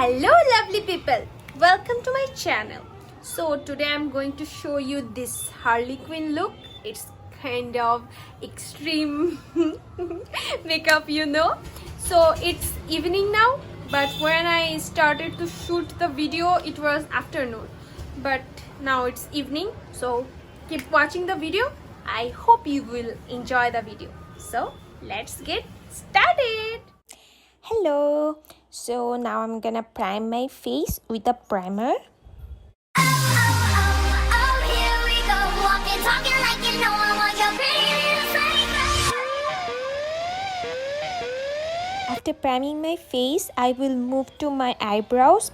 Hello lovely people, welcome to my channel. So today I'm going to show you this Harley Quinn look. It's kind of extreme makeup, So it's evening now, but when I started to shoot the video it was afternoon, but now it's evening. So keep watching the video. I hope you will enjoy the video. So let's get started. Hello, so now I'm gonna prime my face with a primer. After priming my face, I will move to my eyebrows.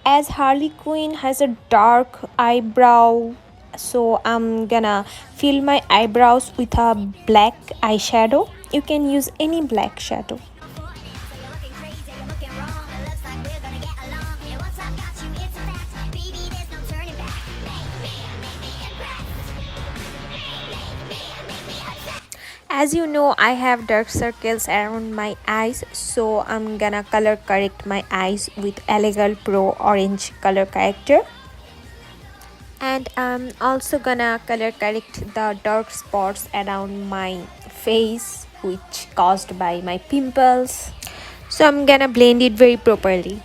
As Harley Quinn has a dark eyebrow, so I'm gonna fill my eyebrows with a black eyeshadow. You can use any black shadow. As you know, I have dark circles around my eyes, so I'm gonna color correct my eyes with Elegant Pro Orange color corrector. And I'm also gonna color correct the dark spots around my face which caused by my pimples. So I'm gonna blend it very properly.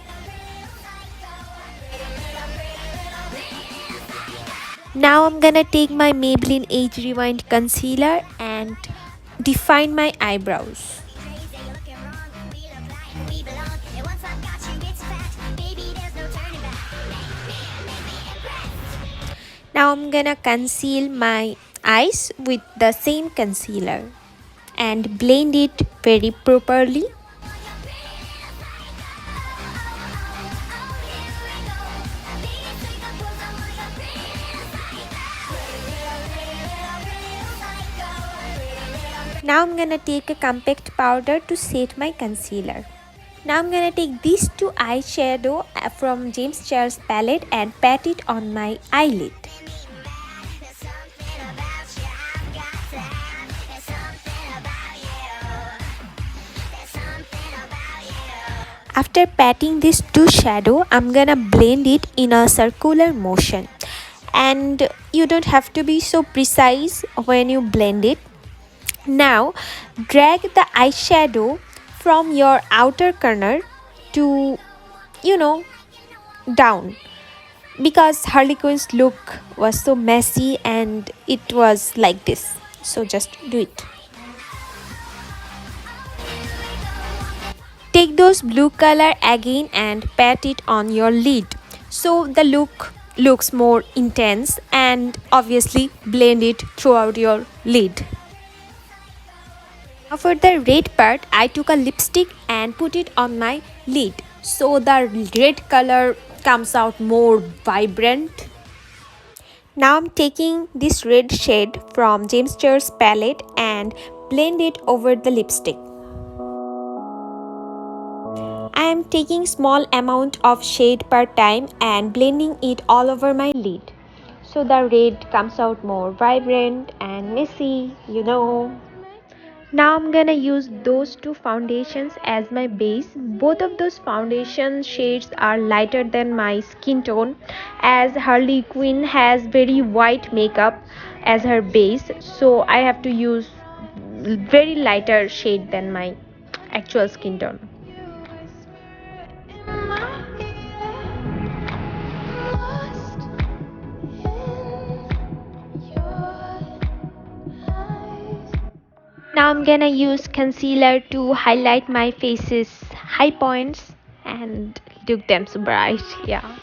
Now I'm gonna take my Maybelline Age Rewind concealer and define my eyebrows. Now I'm gonna conceal my eyes with the same concealer and blend it very properly. Now I'm gonna take a compact powder to set my concealer. Now I'm gonna take these two eyeshadow from James Charles palette and pat it on my eyelid. After patting these two shadow, I'm gonna blend it in a circular motion. And you don't have to be so precise when you blend it. Now drag the eyeshadow from your outer corner to down, because Harley Quinn's look was so messy and it was like this, so just do it. Take those blue color again and pat it on your lid, so the look looks more intense, and obviously blend it throughout your lid. Now for the red part, I took a lipstick and put it on my lid, so the red color comes out more vibrant. Now I'm taking this red shade from James Charles palette and blend it over the lipstick. I am taking small amount of shade per time and blending it all over my lid, so the red comes out more vibrant and messy. Now I'm gonna use those two foundations as my base. Both of those foundation shades are lighter than my skin tone, as Harley Quinn has very white makeup as her base, so I have to use very lighter shade than my actual skin tone. Now I'm gonna use concealer to highlight my face's high points and look them so bright. Yeah.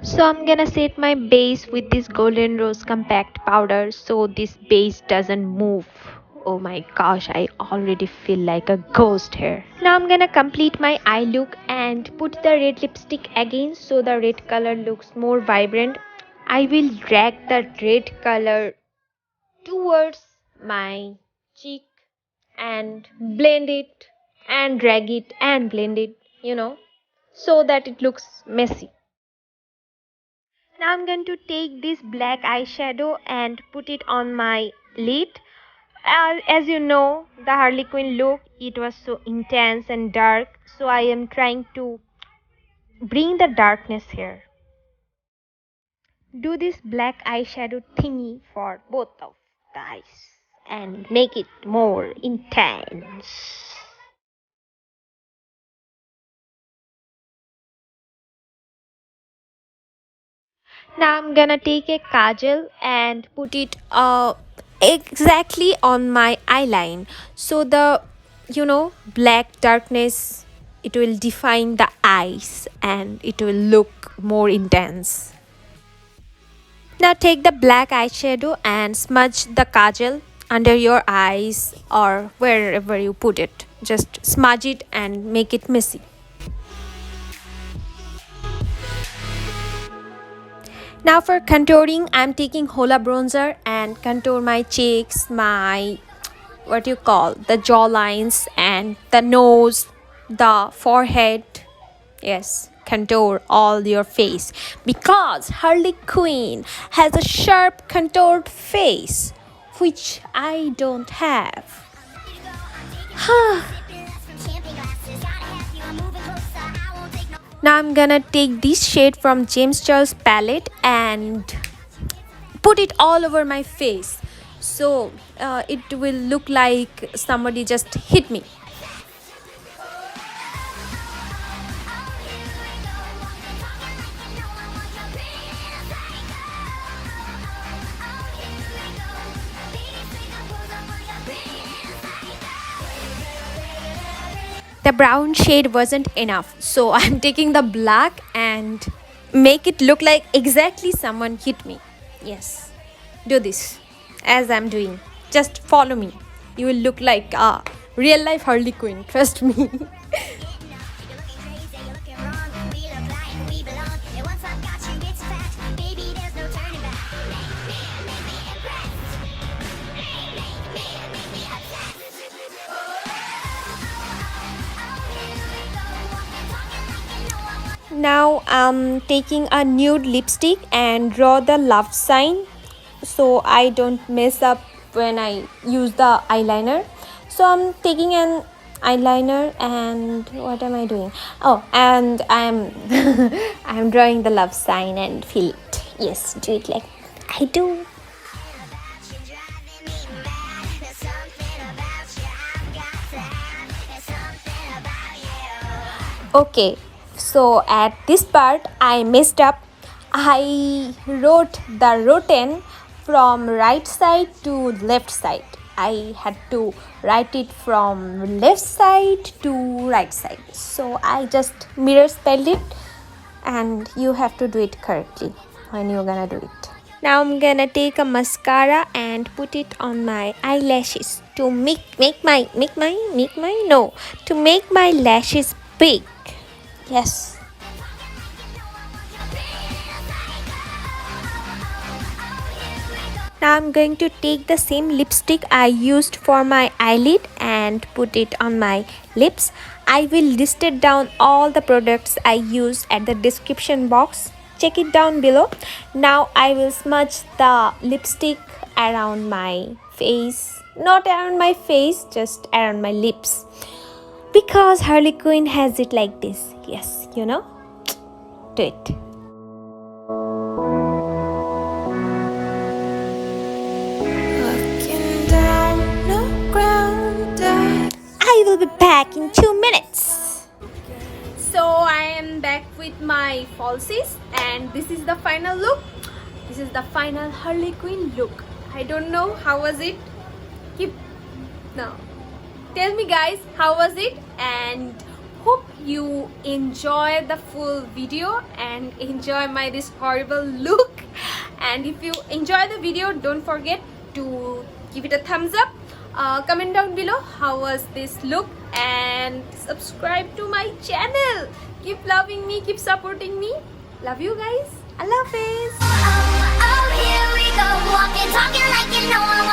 So I'm gonna set my base with this golden rose compact powder so this base doesn't move. Oh my gosh, I already feel like a ghost here. Now I'm gonna complete my eye look and put the red lipstick again so the red color looks more vibrant. I will drag the red color towards my cheek and blend it and drag it and blend it, so that it looks messy. Now I'm going to take this black eyeshadow and put it on my lid. As you know, the Harley Quinn look, it was so intense and dark, so I am trying to bring the darkness here. Do this black eyeshadow thingy for both of the eyes and make it more intense. Now I'm gonna take a kajal and put it exactly on my eyeline, so the black darkness, it will define the eyes and it will look more intense. Now take the black eyeshadow and smudge the kajal under your eyes or wherever you put it. Just smudge it and make it messy. Now for contouring, I'm taking Hola bronzer and contour my cheeks, my the jaw lines and the nose, the forehead. Yes, contour all your face because Harley Quinn has a sharp contoured face, which I don't have. Now I'm gonna take this shade from James Charles palette and put it all over my face, so it will look like somebody just hit me. The brown shade wasn't enough, so I'm taking the black and make it look like exactly someone hit me. Yes, do this as I'm doing. Just follow me. You will look like a real life Harley Quinn, trust me. Now I'm taking a nude lipstick and draw the love sign so I don't mess up when I use the eyeliner. So I'm taking an eyeliner and what am I doing? Oh, and I'm I'm drawing the love sign and feel it. Yes, do it like I do. Okay, so at this part I messed up. I wrote the Rattan from right side to left side. I had to write it from left side to right side. So I just mirror spelled it, and you have to do it correctly when you're gonna do it. Now I'm gonna take a mascara and put it on my eyelashes to make my lashes big. Yes. Now I'm going to take the same lipstick I used for my eyelid and put it on my lips. I will list it down all the products I used at the description box. Check it down below. Now I will smudge the lipstick around my face. Not around my face, just around my lips. Because Harley Quinn has it like this. Yes, do it. Looking down the ground, I will be back in 2 minutes. So I am back with my falsies and this is the final look. This is the final Harley Quinn look. I don't know how was it. Tell me guys, how was it, and hope you enjoy the full video and enjoy my this horrible look. And if you enjoy the video, don't forget to give it a thumbs up, comment down below how was this look, and subscribe to my channel. Keep loving me, keep supporting me. Love you guys. I love this. Oh, here we go, walking, talking like you know